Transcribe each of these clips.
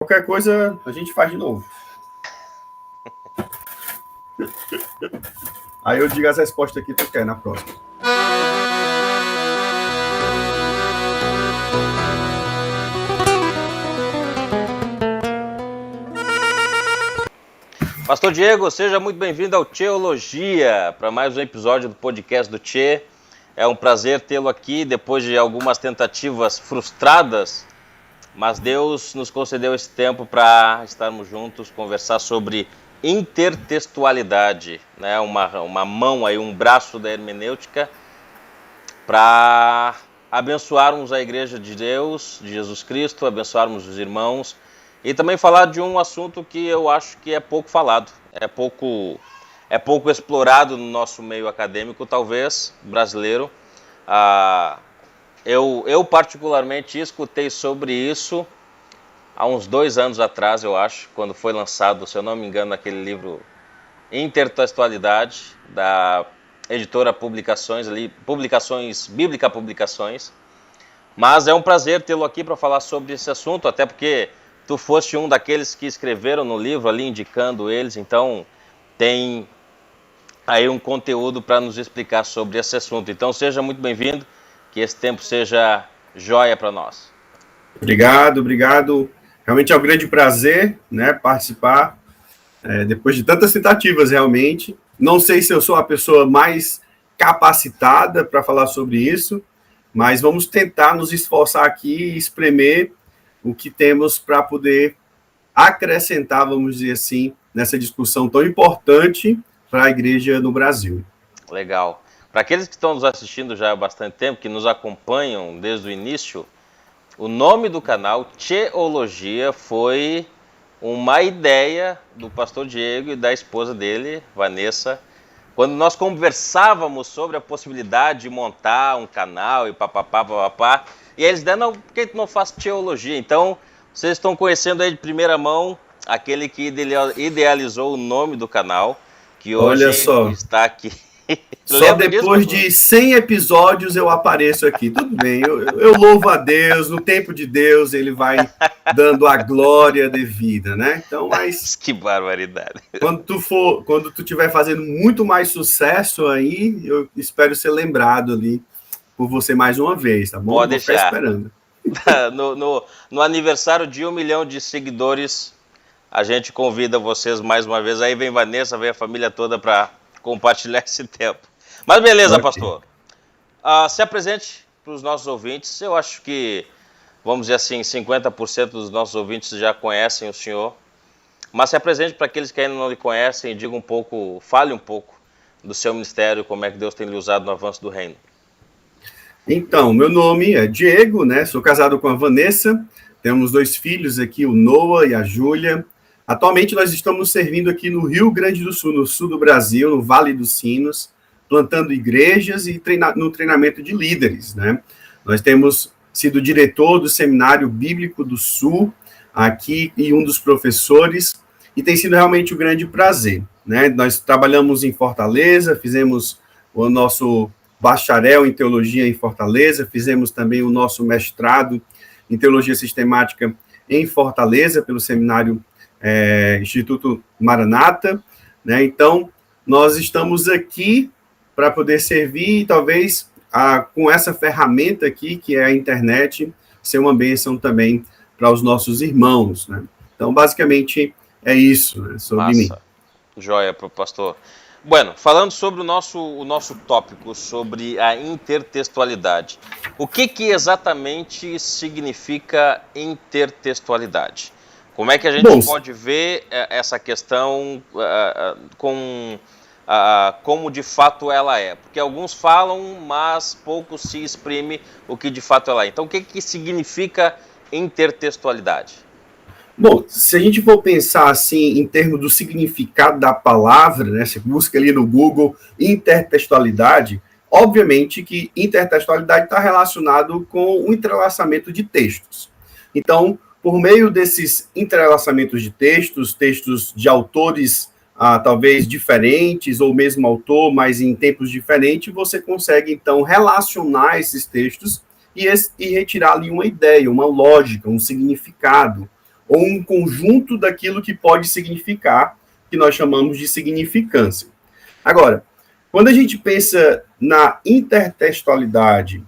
Qualquer coisa a gente faz de novo. Aí eu digo as respostas que tu quer na próxima. Pastor Diego, seja muito bem-vindo ao Teologia, para mais um episódio do podcast do Tchê. É um prazer tê-lo aqui depois de algumas tentativas frustradas, mas Deus nos concedeu esse tempo para estarmos juntos, conversar sobre intertextualidade, né? Uma mão aí, um braço da hermenêutica para abençoarmos a Igreja de Deus, de Jesus Cristo, abençoarmos os irmãos e também falar de um assunto que eu acho que é pouco falado, é pouco explorado no nosso meio acadêmico, talvez, brasileiro. Eu particularmente escutei sobre isso há uns 2 anos atrás, eu acho, quando foi lançado, se eu não me engano, aquele livro Intertextualidade, da editora Publicações, Bíblica Publicações. Mas é um prazer tê-lo aqui para falar sobre esse assunto, até porque tu foste um daqueles que escreveram no livro ali, indicando eles, então tem aí um conteúdo para nos explicar sobre esse assunto. Então seja muito bem-vindo, que esse tempo seja joia para nós. Obrigado. Realmente é um grande prazer, né, participar, depois de tantas tentativas, realmente. Não sei se eu sou a pessoa mais capacitada para falar sobre isso, mas vamos tentar nos esforçar aqui e espremer o que temos para poder acrescentar, vamos dizer assim, nessa discussão tão importante para a igreja no Brasil. Legal. Para aqueles que estão nos assistindo já há bastante tempo, que nos acompanham desde o início, o nome do canal, Teologia, foi uma ideia do pastor Diego e da esposa dele, Vanessa, quando nós conversávamos sobre a possibilidade de montar um canal e papapá, e eles disseram, não, por que tu não faz teologia? Então, vocês estão conhecendo aí de primeira mão aquele que idealizou o nome do canal, que hoje está aqui. Só depois de 100 episódios eu apareço aqui. Tudo bem, eu louvo a Deus, no tempo de Deus ele vai dando a glória devida, né? Então, mas que barbaridade. Quando tu estiver fazendo muito mais sucesso aí, eu espero ser lembrado ali por você mais uma vez, tá bom? Pode deixar. Vou ficar esperando. No aniversário de 1 milhão de seguidores, a gente convida vocês mais uma vez. Aí vem Vanessa, vem a família toda para compartilhar esse tempo. Mas beleza, okay. Pastor. Se apresente para os nossos ouvintes. Eu acho que, vamos dizer assim, 50% dos nossos ouvintes já conhecem o senhor. Mas se apresente para aqueles que ainda não lhe conhecem, diga um pouco, fale um pouco do seu ministério, como é que Deus tem lhe usado no avanço do reino. Então, meu nome é Diego, né? Sou casado com a Vanessa. Temos 2 filhos aqui, o Noah e a Júlia. Atualmente nós estamos servindo aqui no Rio Grande do Sul, no sul do Brasil, no Vale dos Sinos, plantando igrejas e no treinamento de líderes, né? Nós temos sido diretor do Seminário Bíblico do Sul aqui e um dos professores, e tem sido realmente um grande prazer, né? Nós trabalhamos em Fortaleza, fizemos o nosso bacharel em teologia em Fortaleza, fizemos também o nosso mestrado em teologia sistemática em Fortaleza, pelo seminário Instituto Maranata, né? Então, nós estamos aqui para poder servir e talvez com essa ferramenta aqui, que é a internet, ser uma bênção também para os nossos irmãos, né? Então, basicamente, é isso, né, sobre mim. Joia para o pastor. Bueno, falando sobre o nosso tópico, sobre a intertextualidade. O que exatamente significa intertextualidade? Como é que a gente pode ver essa questão como de fato ela é? Porque alguns falam, mas poucos se exprime o que de fato ela é. Então, o que significa intertextualidade? Bom, se a gente for pensar assim em termos do significado da palavra, né, você busca ali no Google intertextualidade, obviamente que intertextualidade está relacionado com o entrelaçamento de textos. Então, por meio desses entrelaçamentos de textos de autores talvez diferentes, ou mesmo autor, mas em tempos diferentes, você consegue, então, relacionar esses textos e retirar ali uma ideia, uma lógica, um significado, ou um conjunto daquilo que pode significar, que nós chamamos de significância. Agora, quando a gente pensa na intertextualidade,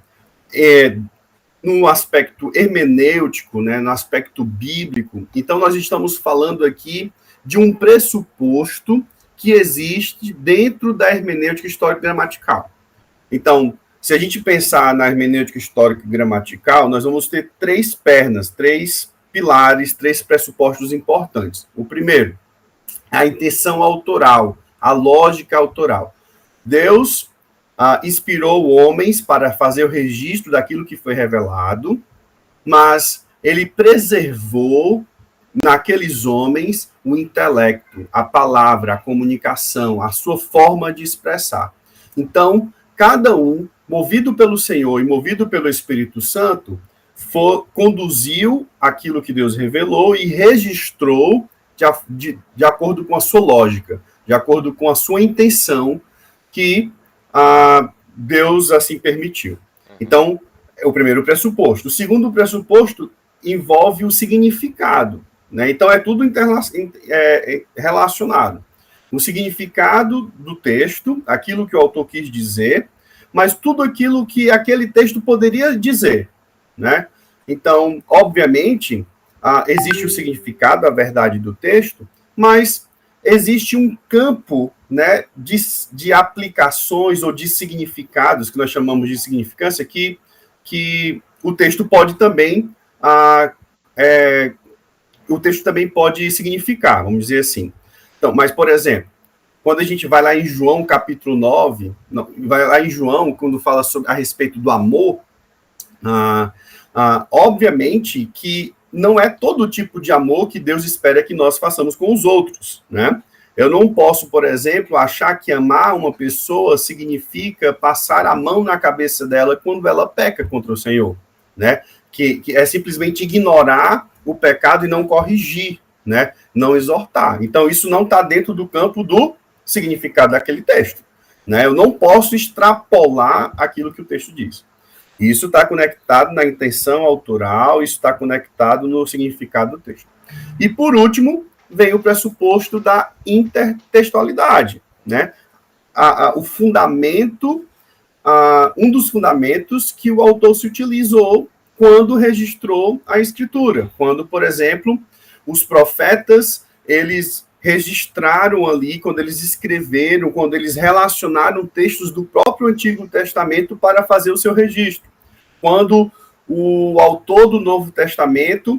no aspecto hermenêutico, né, no aspecto bíblico, então nós estamos falando aqui de um pressuposto que existe dentro da hermenêutica histórico-gramatical. Então, se a gente pensar na hermenêutica histórico-gramatical, nós vamos ter três pernas, três pilares, três pressupostos importantes. O primeiro, a intenção autoral, a lógica autoral. Deus inspirou homens para fazer o registro daquilo que foi revelado, mas ele preservou naqueles homens o intelecto, a palavra, a comunicação, a sua forma de expressar. Então, cada um, movido pelo Senhor e movido pelo Espírito Santo, conduziu aquilo que Deus revelou e registrou de acordo com a sua lógica, de acordo com a sua intenção, que Deus assim permitiu. Então, é o primeiro pressuposto. O segundo pressuposto envolve o significado, né? Então, é tudo relacionado. O significado do texto, aquilo que o autor quis dizer, mas tudo aquilo que aquele texto poderia dizer, né? Então, obviamente, existe o significado, a verdade do texto, mas existe um campo, né, de aplicações ou de significados, que nós chamamos de significância, que o texto pode também significar, vamos dizer assim. Então, mas, por exemplo, quando a gente vai lá em João, capítulo 9, vai lá em João, quando fala a respeito do amor, obviamente que não é todo tipo de amor que Deus espera que nós façamos com os outros, né? Eu não posso, por exemplo, achar que amar uma pessoa significa passar a mão na cabeça dela quando ela peca contra o Senhor, né? Que é simplesmente ignorar o pecado e não corrigir, né? Não exortar. Então, isso não está dentro do campo do significado daquele texto, né? Eu não posso extrapolar aquilo que o texto diz. Isso está conectado na intenção autoral, isso está conectado no significado do texto. E, por último, vem o pressuposto da intertextualidade, né? O fundamento, um dos fundamentos que o autor se utilizou quando registrou a escritura. Quando, por exemplo, os profetas, eles registraram ali, quando eles escreveram, quando eles relacionaram textos do próprio Antigo Testamento para fazer o seu registro. Quando o autor do Novo Testamento,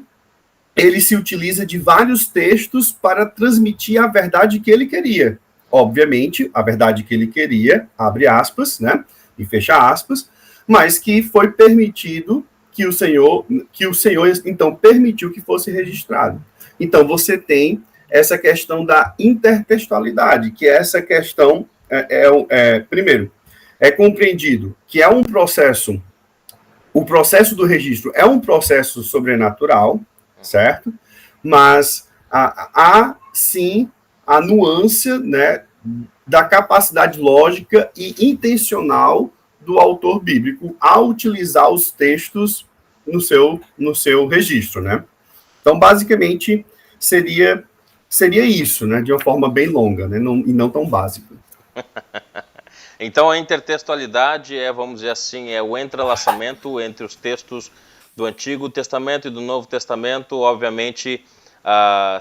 ele se utiliza de vários textos para transmitir a verdade que ele queria. Obviamente, a verdade que ele queria, abre aspas, né, e fecha aspas, mas que foi permitido que o Senhor, então, permitiu que fosse registrado. Então, você tem essa questão da intertextualidade, que é essa questão, primeiro, é compreendido que é um processo, o processo do registro é um processo sobrenatural, certo? Mas há, sim, a nuance, né, da capacidade lógica e intencional do autor bíblico ao utilizar os textos no seu registro, né? Então, basicamente, seria isso, né, de uma forma bem longa, né, e não tão básica. Então, a intertextualidade vamos dizer assim, é o entrelaçamento entre os textos do Antigo Testamento e do Novo Testamento, obviamente,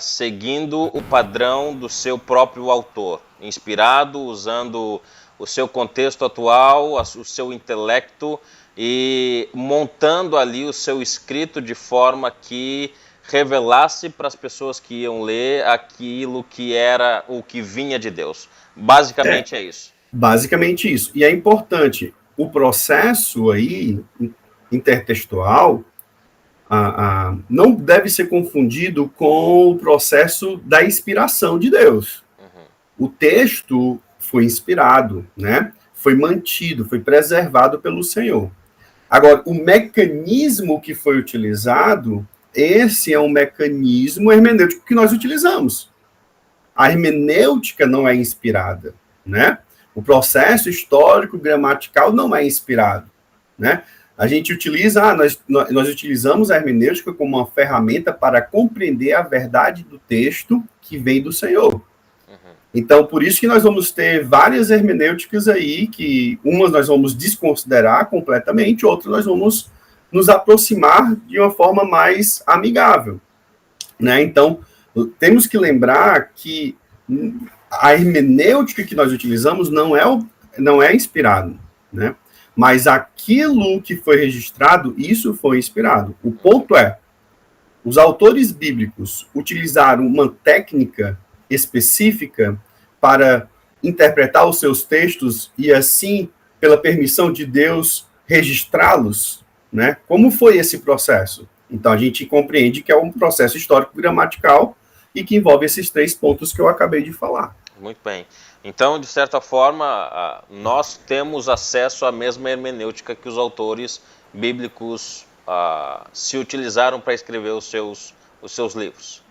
seguindo o padrão do seu próprio autor, inspirado, usando o seu contexto atual, o seu intelecto e montando ali o seu escrito de forma que revelasse para as pessoas que iam ler aquilo que era o que vinha de Deus. Basicamente é isso. Basicamente isso. E é importante, o processo aí intertextual não deve ser confundido com o processo da inspiração de Deus. Uhum. O texto foi inspirado, né? Foi mantido, foi preservado pelo Senhor. Agora, o mecanismo que foi utilizado, esse é um mecanismo hermenêutico que nós utilizamos. A hermenêutica não é inspirada, né? O processo histórico gramatical não é inspirado, né? A gente utiliza, nós utilizamos a hermenêutica como uma ferramenta para compreender a verdade do texto que vem do Senhor. Então, por isso que nós vamos ter várias hermenêuticas aí, que umas nós vamos desconsiderar completamente, outras nós vamos nos aproximar de uma forma mais amigável, né? Então, temos que lembrar que a hermenêutica que nós utilizamos não é inspirado, né? Mas aquilo que foi registrado, isso foi inspirado. O ponto é, os autores bíblicos utilizaram uma técnica específica para interpretar os seus textos e, assim, pela permissão de Deus, registrá-los, né? Como foi esse processo? Então, a gente compreende que é um processo histórico-gramatical e que envolve esses 3 pontos que eu acabei de falar. Muito bem. Então, de certa forma, nós temos acesso à mesma hermenêutica que os autores bíblicos se utilizaram para escrever os seus livros.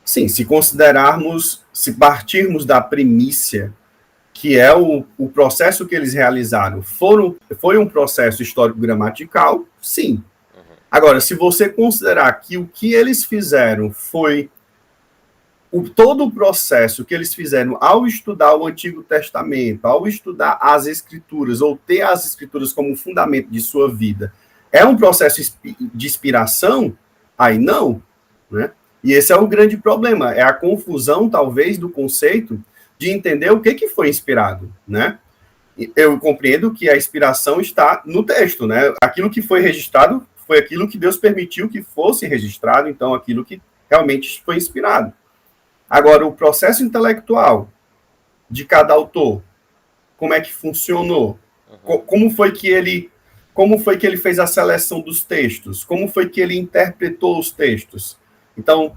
Sim, se partirmos da primícia que é o processo que eles realizaram, foi um processo histórico-gramatical, sim. Agora, se você considerar que o que eles fizeram foi todo o processo que eles fizeram ao estudar o Antigo Testamento, ao estudar as Escrituras, ou ter as Escrituras como fundamento de sua vida, é um processo de inspiração? Aí não, né? E esse é o grande problema, é a confusão, talvez, do conceito de entender o que foi inspirado, né? Eu compreendo que a inspiração está no texto, né? Aquilo que foi registrado foi aquilo que Deus permitiu que fosse registrado, então aquilo que realmente foi inspirado. Agora, o processo intelectual de cada autor, como é que funcionou? Como foi que ele fez a seleção dos textos? Como foi que ele interpretou os textos? Então,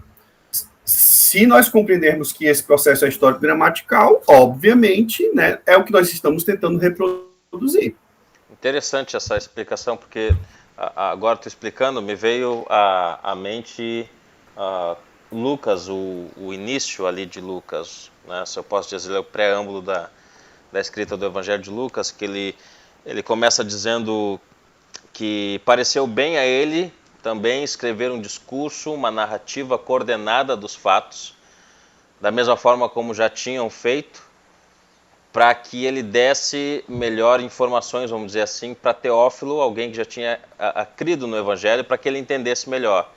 se nós compreendermos que esse processo é histórico-gramatical, obviamente, né, é o que nós estamos tentando reproduzir. Interessante essa explicação, porque agora estou explicando, me veio à mente Lucas, o início ali de Lucas, né? Se eu posso dizer, o preâmbulo da escrita do Evangelho de Lucas, que ele começa dizendo que pareceu bem a ele também escrever um discurso, uma narrativa coordenada dos fatos, da mesma forma como já tinham feito, para que ele desse melhor informações, vamos dizer assim, para Teófilo, alguém que já tinha crido no Evangelho, para que ele entendesse melhor.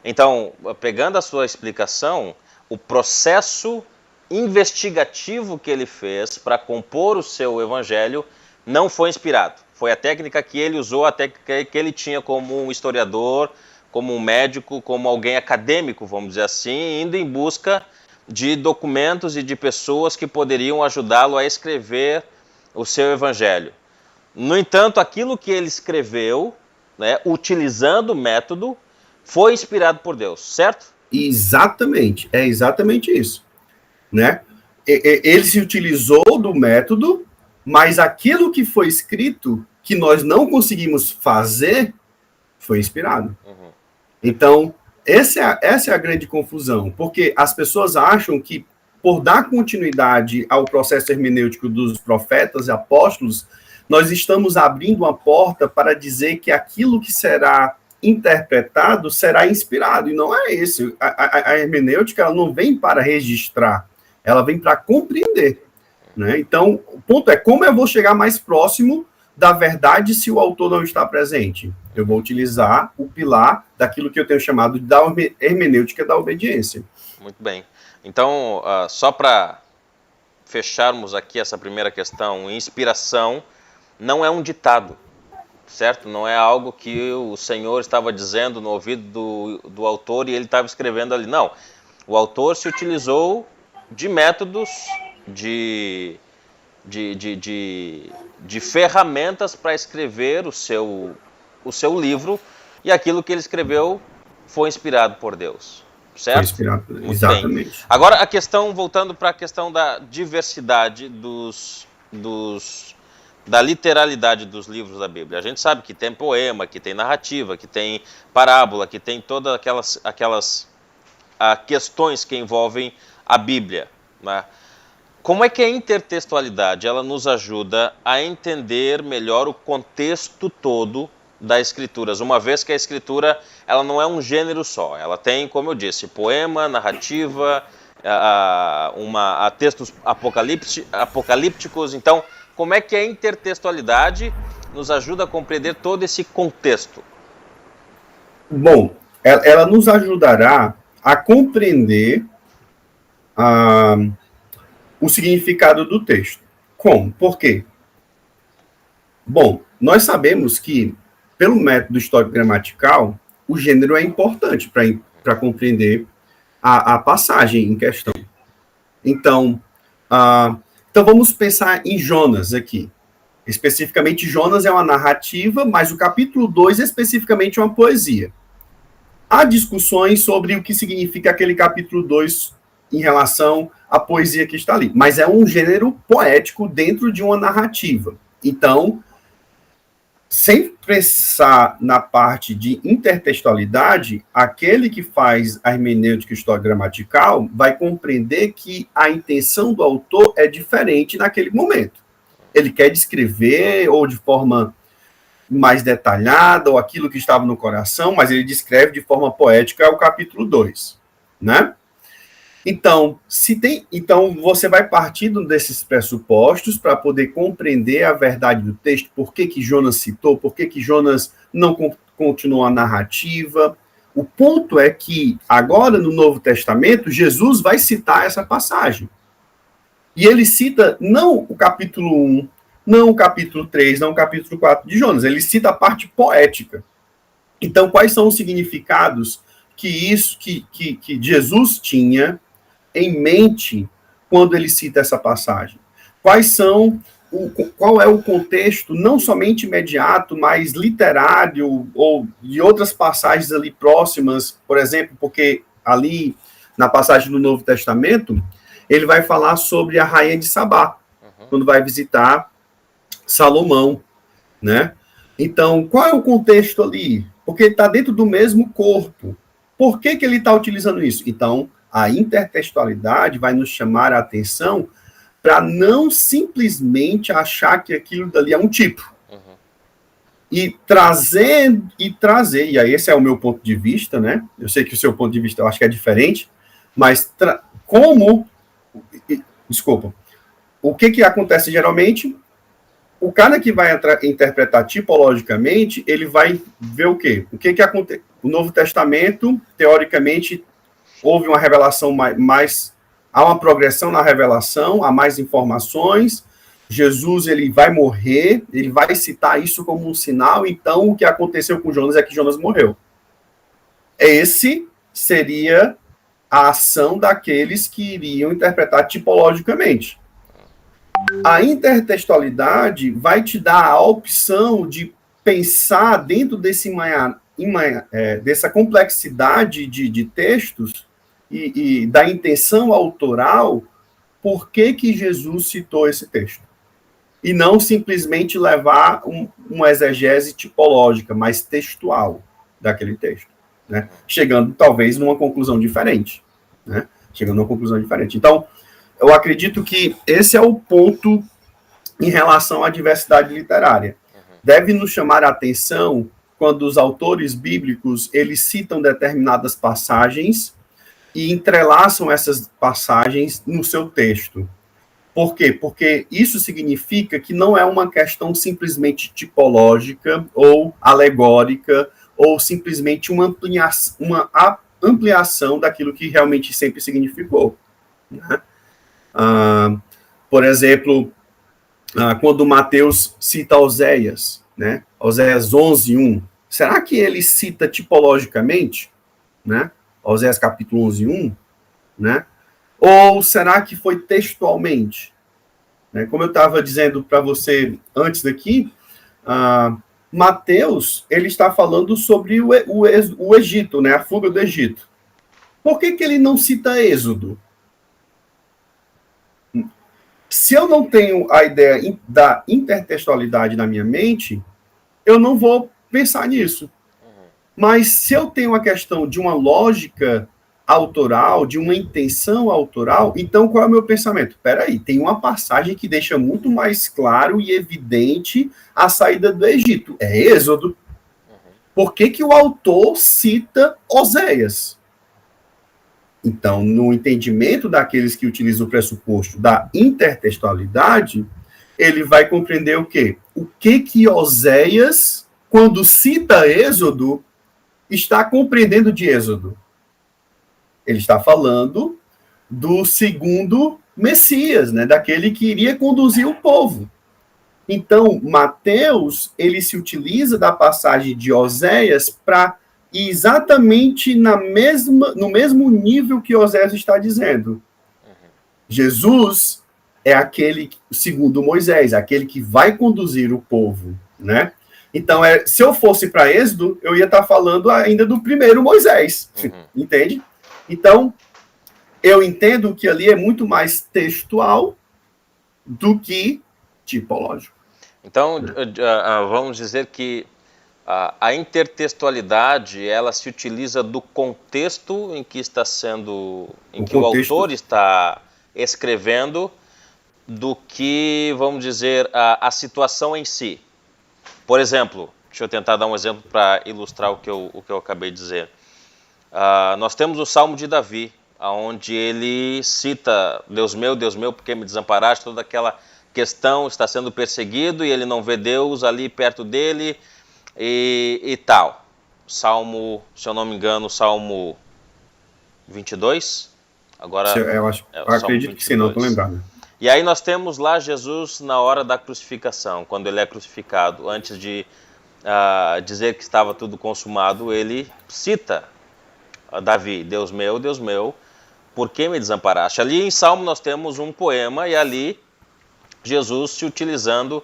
Então, pegando a sua explicação, o processo investigativo que ele fez para compor o seu Evangelho não foi inspirado. Foi a técnica que ele usou, a técnica que ele tinha como um historiador, como um médico, como alguém acadêmico, vamos dizer assim, indo em busca de documentos e de pessoas que poderiam ajudá-lo a escrever o seu Evangelho. No entanto, aquilo que ele escreveu, né, utilizando o método, foi inspirado por Deus, certo? Exatamente, é exatamente isso, né? Ele se utilizou do método, mas aquilo que foi escrito, que nós não conseguimos fazer, foi inspirado. Então, essa é a grande confusão, porque as pessoas acham que, por dar continuidade ao processo hermenêutico dos profetas e apóstolos, nós estamos abrindo uma porta para dizer que aquilo que será interpretado será inspirado, e não é isso. A hermenêutica, ela não vem para registrar, ela vem para compreender, né? Então, o ponto é, como eu vou chegar mais próximo da verdade se o autor não está presente? Eu vou utilizar o pilar daquilo que eu tenho chamado de hermenêutica da obediência. Muito bem. Então, só para fecharmos aqui essa primeira questão, inspiração não é um ditado, certo? Não é algo que o Senhor estava dizendo no ouvido do autor e ele estava escrevendo ali. Não. O autor se utilizou de métodos, de ferramentas para escrever o seu livro, e aquilo que ele escreveu foi inspirado por Deus, certo? Foi inspirado, exatamente. Bem. Agora, voltando para a questão da diversidade da literalidade dos livros da Bíblia. A gente sabe que tem poema, que tem narrativa, que tem parábola, que tem todas aquelas questões que envolvem a Bíblia, né? Como é que a intertextualidade ela nos ajuda a entender melhor o contexto todo das escrituras, uma vez que a escritura ela não é um gênero só, ela tem, como eu disse, poema, narrativa, textos apocalípticos. Então, como é que a intertextualidade nos ajuda a compreender todo esse contexto? Bom, ela nos ajudará a compreender o significado do texto. Como? Por quê? Bom, nós sabemos que, pelo método histórico-gramatical, o gênero é importante para compreender a passagem em questão. Então, vamos pensar em Jonas aqui. Especificamente, Jonas é uma narrativa, mas o capítulo 2 especificamente é uma poesia. Há discussões sobre o que significa aquele capítulo 2 em relação à poesia que está ali. Mas é um gênero poético dentro de uma narrativa. Então, sem pensar na parte de intertextualidade, aquele que faz a hermenêutica histórico-gramatical vai compreender que a intenção do autor é diferente naquele momento. Ele quer descrever, ou de forma mais detalhada, ou aquilo que estava no coração, mas ele descreve de forma poética o capítulo 2, né? Então, você vai partindo desses pressupostos para poder compreender a verdade do texto, por que Jonas citou, por que Jonas não continuou a narrativa. O ponto é que, agora no Novo Testamento, Jesus vai citar essa passagem. E ele cita não o capítulo 1, não o capítulo 3, não o capítulo 4 de Jonas, ele cita a parte poética. Então, quais são os significados que Jesus tinha em mente quando ele cita essa passagem? Qual é o contexto, não somente imediato, mas literário, ou de outras passagens ali próximas, por exemplo, porque ali, na passagem do Novo Testamento, ele vai falar sobre a rainha de Sabá, quando vai visitar Salomão, né? Então, qual é o contexto ali? Porque ele está dentro do mesmo corpo. Por que ele está utilizando isso? Então, a intertextualidade vai nos chamar a atenção para não simplesmente achar que aquilo dali é um tipo. E trazer, e aí esse é o meu ponto de vista, né? Eu sei que o seu ponto de vista eu acho que é diferente, mas desculpa. O que acontece geralmente? O cara que vai interpretar tipologicamente, ele vai ver o quê? O que acontece? O Novo Testamento, teoricamente, houve uma revelação há uma progressão na revelação, há mais informações. Jesus, ele vai morrer, ele vai citar isso como um sinal. Então, o que aconteceu com Jonas é que Jonas morreu. Esse seria a ação daqueles que iriam interpretar tipologicamente. A intertextualidade vai te dar a opção de pensar dentro dessa complexidade de textos e da intenção autoral, por que Jesus citou esse texto. E não simplesmente levar uma exegese tipológica, mas textual daquele texto, né? Chegando, talvez, numa conclusão diferente, né? Então, eu acredito que esse é o ponto em relação à diversidade literária. Deve nos chamar a atenção quando os autores bíblicos, eles citam determinadas passagens e entrelaçam essas passagens no seu texto. Por quê? Porque isso significa que não é uma questão simplesmente tipológica ou alegórica ou simplesmente uma ampliação daquilo que realmente sempre significou, né? Por exemplo, quando Mateus cita Oséias, né? Oséias 11:1, será que ele cita tipologicamente, né? Oséias capítulo 11:1, né? Ou será que foi textualmente? Né? Como eu estava dizendo para você antes daqui, Mateus, ele está falando sobre o Egito, né? A fuga do Egito. Por que ele não cita Êxodo? Se eu não tenho a ideia da intertextualidade na minha mente, eu não vou pensar nisso. Mas se eu tenho a questão de uma lógica autoral, de uma intenção autoral, então qual é o meu pensamento? Espera aí, tem uma passagem que deixa muito mais claro e evidente a saída do Egito. É Êxodo. por que que o autor cita Oséias? Então, no entendimento daqueles que utilizam o pressuposto da intertextualidade, ele vai compreender o quê? O que que Oséias, quando cita Êxodo, está compreendendo de Êxodo? Ele está falando do segundo Messias, né? Daquele que iria conduzir o povo. Então, Mateus, ele se utiliza da passagem de Oséias para ir exatamente no mesmo nível que Oséias está dizendo. Jesus é aquele, segundo Moisés, aquele que vai conduzir o povo, né? Então, se eu fosse para Êxodo, eu ia estar falando ainda do primeiro Moisés, entende? Então, eu entendo que ali é muito mais textual do que tipológico. Então, vamos dizer que a intertextualidade, ela se utiliza do contexto em que está sendo, em que o autor está escrevendo, do que, vamos dizer, a situação em si. Por exemplo, deixa eu tentar dar um exemplo para ilustrar o que eu acabei de dizer. Nós temos o Salmo de Davi, onde ele cita, Deus meu, por que me desamparaste? Toda aquela questão, está sendo perseguido e ele não vê Deus ali perto dele e tal. Salmo, se eu não me engano, Salmo 22? Agora, eu acredito que sim, não estou lembrado. E aí nós temos lá Jesus na hora da crucificação, quando ele é crucificado. Antes de dizer que estava tudo consumado, ele cita Davi, Deus meu, por que me desamparaste? Ali em Salmo nós temos um poema e ali Jesus se utilizando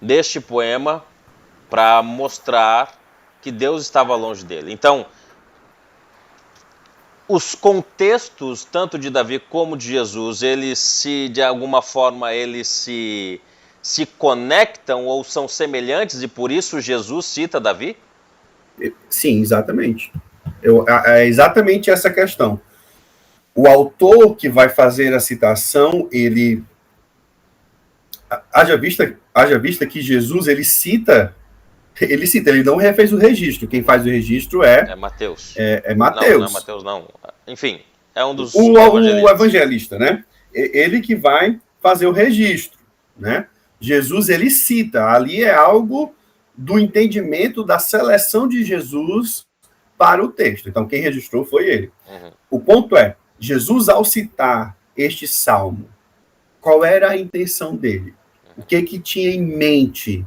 deste poema para mostrar que Deus estava longe dele. Então, os contextos, tanto de Davi como de Jesus, eles de alguma forma, eles se conectam ou são semelhantes e por isso Jesus cita Davi? Sim, exatamente. É exatamente essa questão. O autor que vai fazer a citação, ele... Haja vista que Jesus, ele não refez o registro. Quem faz o registro é Mateus. É Mateus. Não é Mateus, não. Enfim, é um dos o evangelista, né? Ele que vai fazer o registro, né? Jesus, ele cita. Ali é algo do entendimento da seleção de Jesus para o texto. Então, quem registrou foi ele. O ponto é, Jesus, ao citar este salmo, qual era a intenção dele? O que tinha em mente?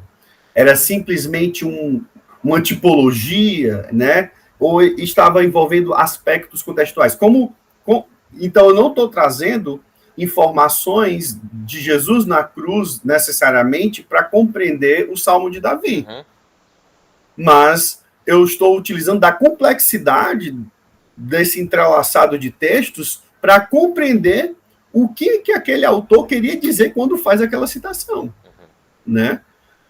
Era simplesmente uma tipologia, né? Ou estava envolvendo aspectos contextuais? Então, eu não estou trazendo informações de Jesus na cruz, necessariamente, para compreender o Salmo de Davi. Mas eu estou utilizando da complexidade desse entrelaçado de textos para compreender o que aquele autor queria dizer quando faz aquela citação, né?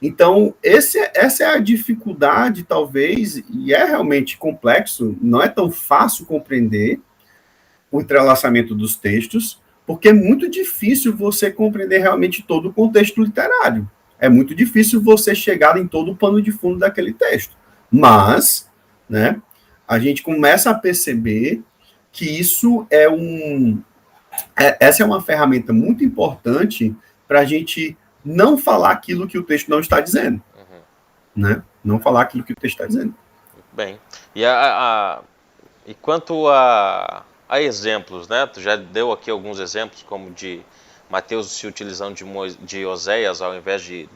Então, essa é a dificuldade, talvez, e é realmente complexo, não é tão fácil compreender o entrelaçamento dos textos, porque é muito difícil você compreender realmente todo o contexto literário. É muito difícil você chegar em todo o pano de fundo daquele texto. Mas, né, a gente começa a perceber que isso essa é uma ferramenta muito importante para a gente não falar aquilo que o texto não está dizendo. Né? Não falar aquilo que o texto está dizendo. Bem, e quanto a exemplos, né? Tu já deu aqui alguns exemplos, como de Mateus se utilizando de Oséias ao invés de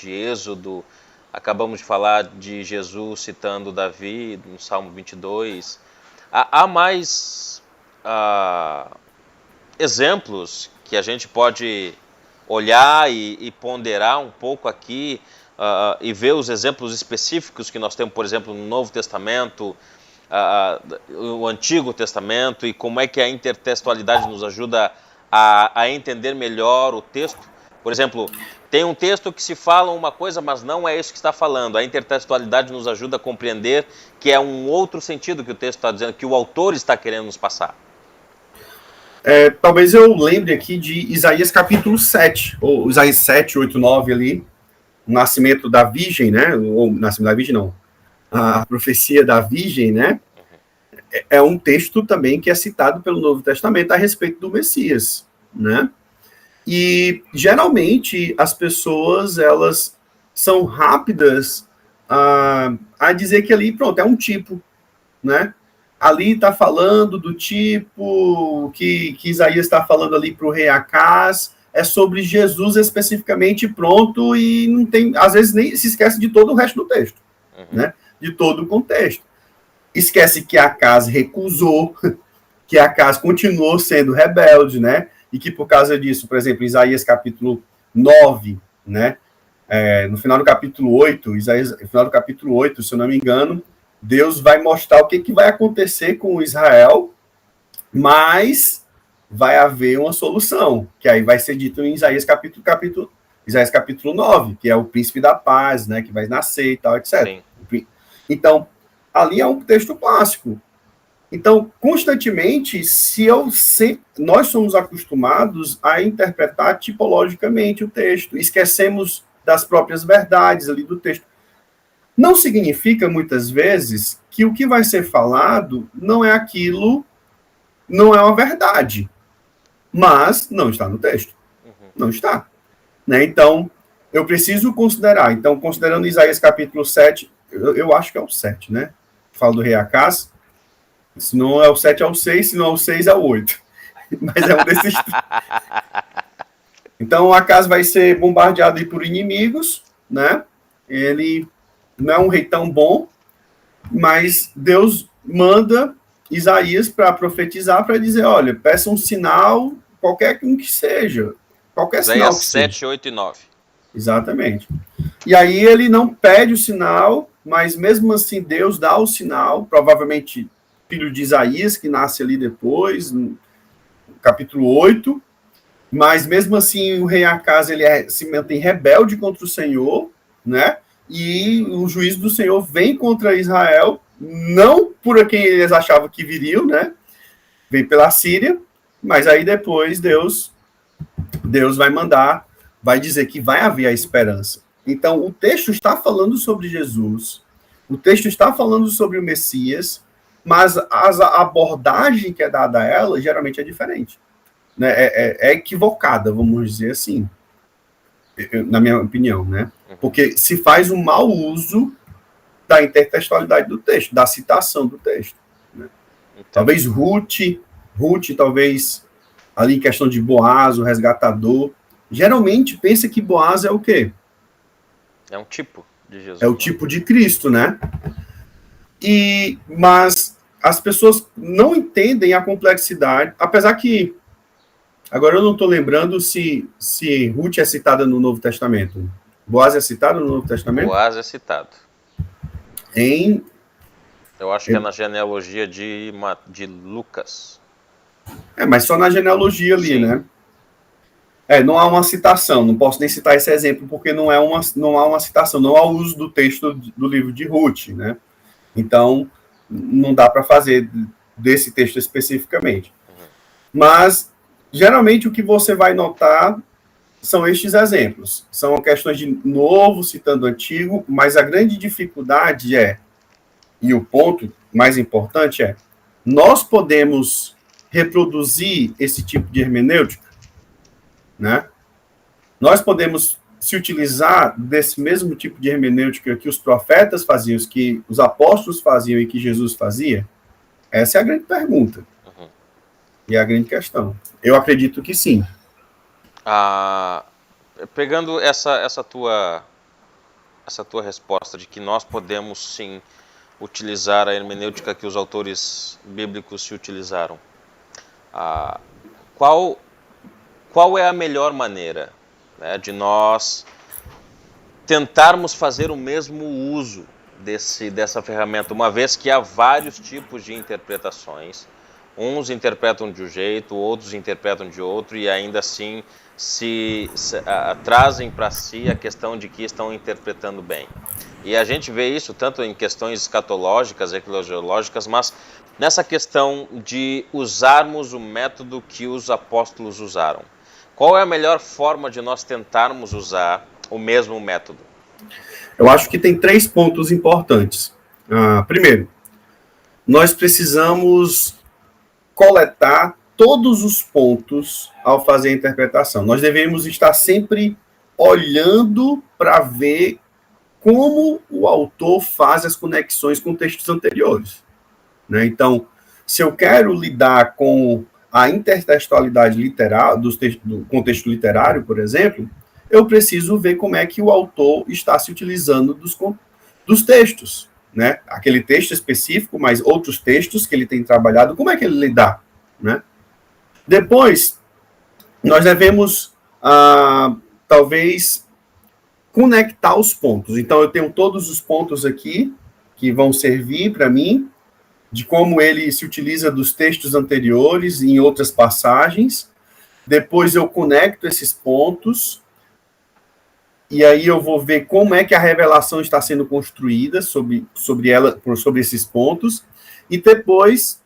Êxodo. Acabamos de falar de Jesus citando Davi no Salmo 22. Há mais exemplos que a gente pode olhar e ponderar um pouco aqui e ver os exemplos específicos que nós temos, por exemplo, no Novo Testamento, o Antigo Testamento, e como é que a intertextualidade nos ajuda a entender melhor o texto. Por exemplo, tem um texto que se fala uma coisa, mas não é isso que está falando. A intertextualidade nos ajuda a compreender que é um outro sentido que o texto está dizendo, que o autor está querendo nos passar. Talvez eu lembre aqui de Isaías capítulo 7, ou Isaías 7, 8, 9 ali, o nascimento da virgem, né? Ou nascimento da virgem, não. a profecia da Virgem, né? É um texto também que é citado pelo Novo Testamento a respeito do Messias, né? E geralmente as pessoas elas são rápidas a dizer que ali, pronto, é um tipo, né? Ali está falando do tipo que Isaías está falando ali para o rei Acaz, é sobre Jesus especificamente, pronto, e não tem, às vezes nem se esquece de todo o resto do texto, né? De todo o contexto. Esquece que Acaz recusou, que Acaz continuou sendo rebelde, né? E que por causa disso, por exemplo, Isaías capítulo 9, né? No final do capítulo 8, Isaías, no final do capítulo 8, se eu não me engano, Deus vai mostrar o que vai acontecer com Israel, mas vai haver uma solução, que aí vai ser dito em Isaías capítulo 9, que é o príncipe da paz, né, que vai nascer e tal, etc. Sim. Então, ali é um texto clássico. Então, constantemente, nós somos acostumados a interpretar tipologicamente o texto, esquecemos das próprias verdades ali do texto. Não significa, muitas vezes, que o que vai ser falado não é aquilo, não é uma verdade, mas não está no texto. Não está. Né? Então, eu preciso considerar. Então, considerando Isaías capítulo 7, eu acho que é o 7, né? Fala do rei Acaz. Se não é o 7, é o 6. Se não é o 6, é o 8. Mas é um desses. Então, Acaz vai ser bombardeado por inimigos, né? Ele não é um rei tão bom, mas Deus manda Isaías para profetizar, para dizer, olha, peça um sinal, qualquer um que seja. Qualquer sinal que 7, seja. 8 e 9. Exatamente. E aí ele não pede o sinal, mas mesmo assim Deus dá o sinal, provavelmente filho de Isaías, que nasce ali depois, no capítulo 8, mas mesmo assim o rei Acaz ele se mantém rebelde contra o Senhor, né? E o juízo do Senhor vem contra Israel, não por quem eles achavam que viriam, né? Vem pela Síria, mas aí depois Deus vai mandar, vai dizer que vai haver a esperança. Então, o texto está falando sobre Jesus, o texto está falando sobre o Messias, mas a abordagem que é dada a ela geralmente é diferente. Né? É equivocada, vamos dizer assim, na minha opinião, né? Porque se faz um mau uso da intertextualidade do texto, da citação do texto. Né? Então, talvez Ruth, talvez ali em questão de Boaz, o resgatador, geralmente pensa que Boaz é o quê? É um tipo de Jesus. É o tipo de Cristo, né? Mas as pessoas não entendem a complexidade, apesar que agora eu não estou lembrando se Ruth é citada no Novo Testamento. Boaz é citado no Novo Testamento? Boaz é citado. Eu acho que é na genealogia de Lucas. Mas só na genealogia ali, sim, né? Não há uma citação, não posso nem citar esse exemplo, porque não há uma citação, não há uso do texto do livro de Ruth, né? Então, não dá para fazer desse texto especificamente. Mas, geralmente, o que você vai notar são estes exemplos. São questões de novo, citando antigo, mas a grande dificuldade e o ponto mais importante nós podemos reproduzir esse tipo de hermenêutica, né? Nós podemos se utilizar desse mesmo tipo de hermenêutica que os profetas faziam, que os apóstolos faziam e que Jesus fazia? Essa é a grande pergunta. E a grande questão. Eu acredito que sim. Pegando essa tua resposta de que nós podemos sim utilizar a hermenêutica que os autores bíblicos se utilizaram, qual é a melhor maneira, né, de nós tentarmos fazer o mesmo uso dessa ferramenta, uma vez que há vários tipos de interpretações, uns interpretam de um jeito, outros interpretam de outro, e ainda assim trazem para si a questão de que estão interpretando bem. E a gente vê isso tanto em questões escatológicas, eclesiológicas, mas nessa questão de usarmos o método que os apóstolos usaram. Qual é a melhor forma de nós tentarmos usar o mesmo método? Eu acho que tem 3 pontos importantes. Primeiro, nós precisamos coletar todos os pontos ao fazer a interpretação. Nós devemos estar sempre olhando para ver como o autor faz as conexões com textos anteriores, né? Então, se eu quero lidar com a intertextualidade literal do contexto literário, por exemplo, eu preciso ver como é que o autor está se utilizando dos textos, né? Aquele texto específico, mas outros textos que ele tem trabalhado, como é que ele lidar, né? Depois, nós devemos, talvez, conectar os pontos. Então, eu tenho todos os pontos aqui que vão servir para mim, de como ele se utiliza dos textos anteriores em outras passagens. Depois eu conecto esses pontos, e aí eu vou ver como é que a revelação está sendo construída sobre esses pontos, e depois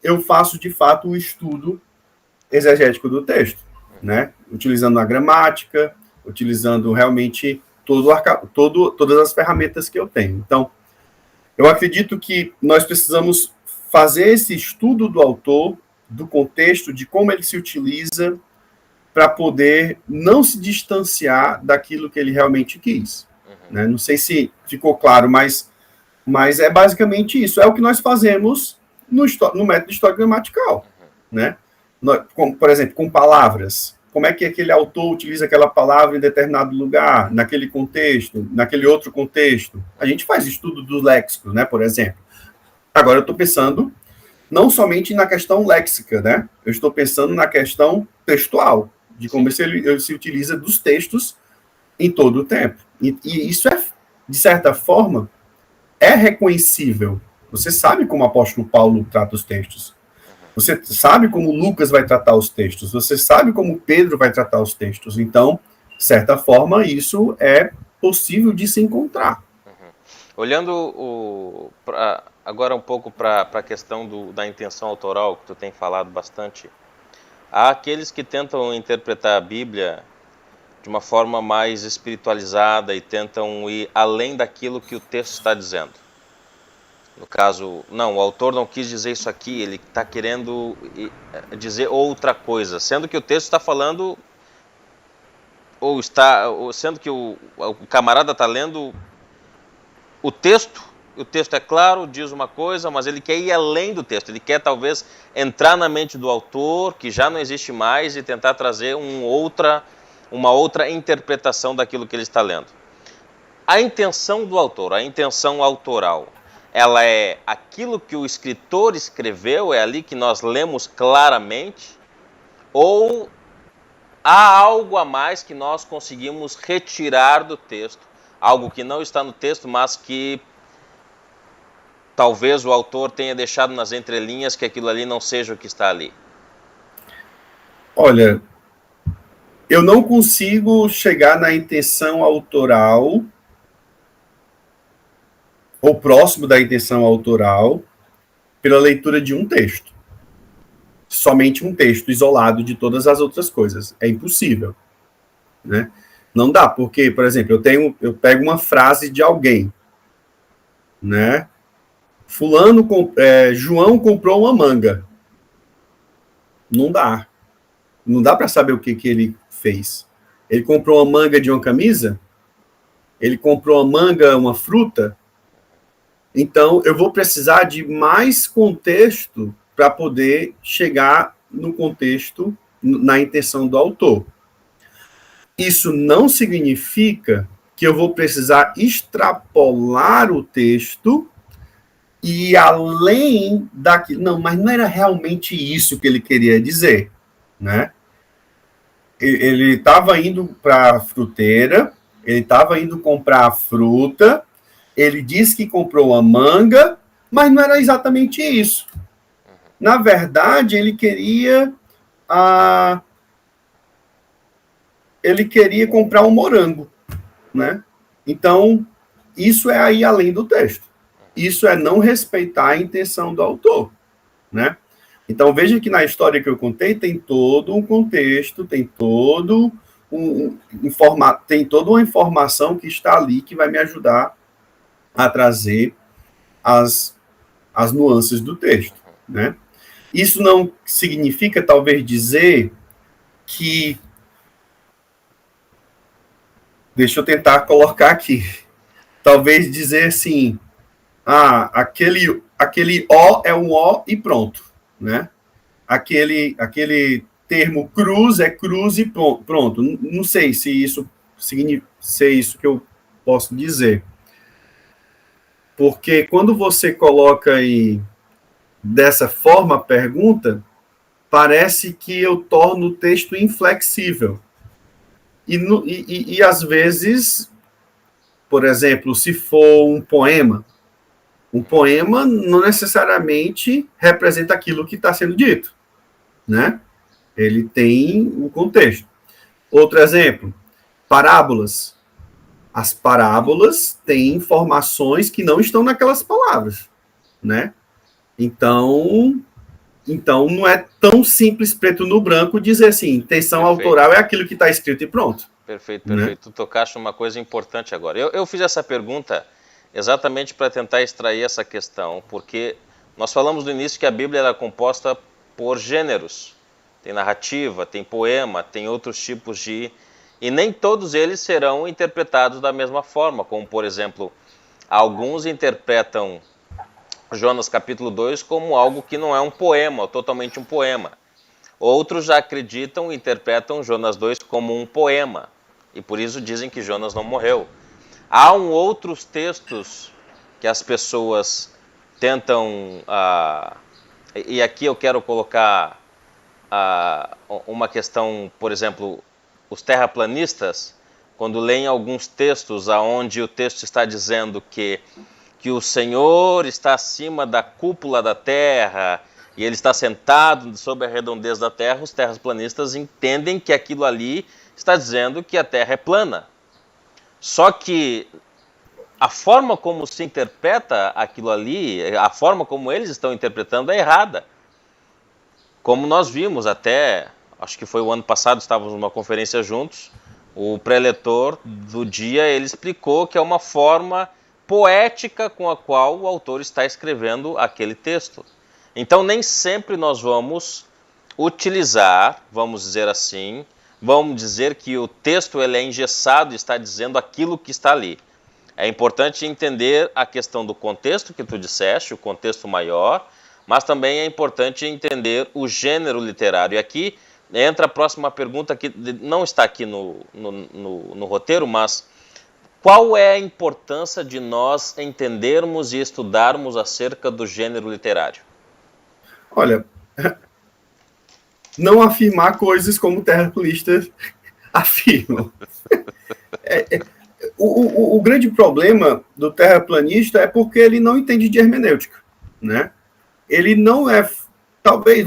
eu faço, de fato, o estudo exegético do texto, né? Utilizando a gramática, utilizando realmente todas as ferramentas que eu tenho. Então, eu acredito que nós precisamos fazer esse estudo do autor, do contexto, de como ele se utiliza, para poder não se distanciar daquilo que ele realmente quis. Né? Não sei se ficou claro, mas é basicamente isso. É o que nós fazemos no método historiogramatical. Né? Por exemplo, com palavras. Como é que aquele autor utiliza aquela palavra em determinado lugar, naquele contexto, naquele outro contexto? A gente faz estudo dos léxicos, né, por exemplo. Agora eu estou pensando não somente na questão léxica, né? Eu estou pensando na questão textual, de como ele se utiliza dos textos em todo o tempo. E isso é, de certa forma, é reconhecível. Você sabe como o apóstolo Paulo trata os textos. Você sabe como Lucas vai tratar os textos. Você sabe como Pedro vai tratar os textos. Então, de certa forma, isso é possível de se encontrar. Olhando agora um pouco para a questão da intenção autoral, que tu tem falado bastante, há aqueles que tentam interpretar a Bíblia de uma forma mais espiritualizada e tentam ir além daquilo que o texto está dizendo. No caso, não, o autor não quis dizer isso aqui, ele está querendo dizer outra coisa, sendo que o texto está falando, sendo que o camarada está lendo o texto é claro, diz uma coisa, mas ele quer ir além do texto, ele quer talvez entrar na mente do autor, que já não existe mais, e tentar trazer uma outra interpretação daquilo que ele está lendo. A intenção do autor, a intenção autoral, ela é aquilo que o escritor escreveu, é ali que nós lemos claramente, ou há algo a mais que nós conseguimos retirar do texto, algo que não está no texto, mas que talvez o autor tenha deixado nas entrelinhas que aquilo ali não seja o que está ali? Olha, eu não consigo chegar na intenção autoral ou próximo da intenção autoral pela leitura de um texto. Somente um texto isolado de todas as outras coisas. É impossível. Né? Não dá, porque, por exemplo, eu pego uma frase de alguém, né? João comprou uma manga. Não dá. Não dá para saber o que ele fez. Ele comprou uma manga de uma camisa? Ele comprou uma manga, uma fruta? Então, eu vou precisar de mais contexto para poder chegar no contexto, na intenção do autor. Isso não significa que eu vou precisar extrapolar o texto e além daquilo. Não, mas não era realmente isso que ele queria dizer, né? Ele estava indo para a fruteira, ele estava indo comprar a fruta, ele disse que comprou uma manga, mas não era exatamente isso. Na verdade, ele queria comprar um morango, né? Então, isso é aí além do texto. Isso é não respeitar a intenção do autor, né? Então, veja que na história que eu contei tem todo um contexto, tem toda uma informação que está ali que vai me ajudar a trazer as nuances do texto, né? Isso não significa, talvez, dizer que... Deixa eu tentar colocar aqui. Talvez dizer assim, aquele O é um O e pronto, né? Aquele termo cruz é cruz e pronto. Não sei se isso significa, se é isso que eu posso dizer. Porque quando você coloca aí dessa forma a pergunta, parece que eu torno o texto inflexível. E às vezes, por exemplo, se for um poema não necessariamente representa aquilo que está sendo dito, né? Ele tem o contexto. Outro exemplo, parábolas. As parábolas têm informações que não estão naquelas palavras, né? Então não é tão simples preto no branco dizer assim, intenção autoral é aquilo que está escrito e pronto. Perfeito. Né? Tu tocaste uma coisa importante agora. Eu fiz essa pergunta exatamente para tentar extrair essa questão, porque nós falamos no início que a Bíblia era composta por gêneros. Tem narrativa, tem poema, tem outros tipos de... E nem todos eles serão interpretados da mesma forma, como, por exemplo, alguns interpretam Jonas capítulo 2 como algo que não é um poema, ou totalmente um poema. Outros já acreditam e interpretam Jonas 2 como um poema, e por isso dizem que Jonas não morreu. Há outros textos que as pessoas tentam... e aqui eu quero colocar uma questão, por exemplo, os terraplanistas, quando leem alguns textos onde o texto está dizendo que o Senhor está acima da cúpula da terra e ele está sentado sobre a redondez da terra, os terraplanistas entendem que aquilo ali está dizendo que a terra é plana. Só que a forma como se interpreta aquilo ali, a forma como eles estão interpretando é errada. Como nós vimos até, acho que foi o ano passado, estávamos numa conferência juntos, o preletor do dia, ele explicou que é uma forma poética com a qual o autor está escrevendo aquele texto. Então, nem sempre nós vamos utilizar, vamos dizer assim, vamos dizer que o texto ele é engessado e está dizendo aquilo que está ali. É importante entender a questão do contexto que tu disseste, o contexto maior, mas também é importante entender o gênero literário. E aqui entra a próxima pergunta, que não está aqui no roteiro, mas qual é a importância de nós entendermos e estudarmos acerca do gênero literário? Olha, não afirmar coisas como terraplanistas afirmam. O grande problema do terraplanista é porque ele não entende de hermenêutica, né? Ele não é... Talvez,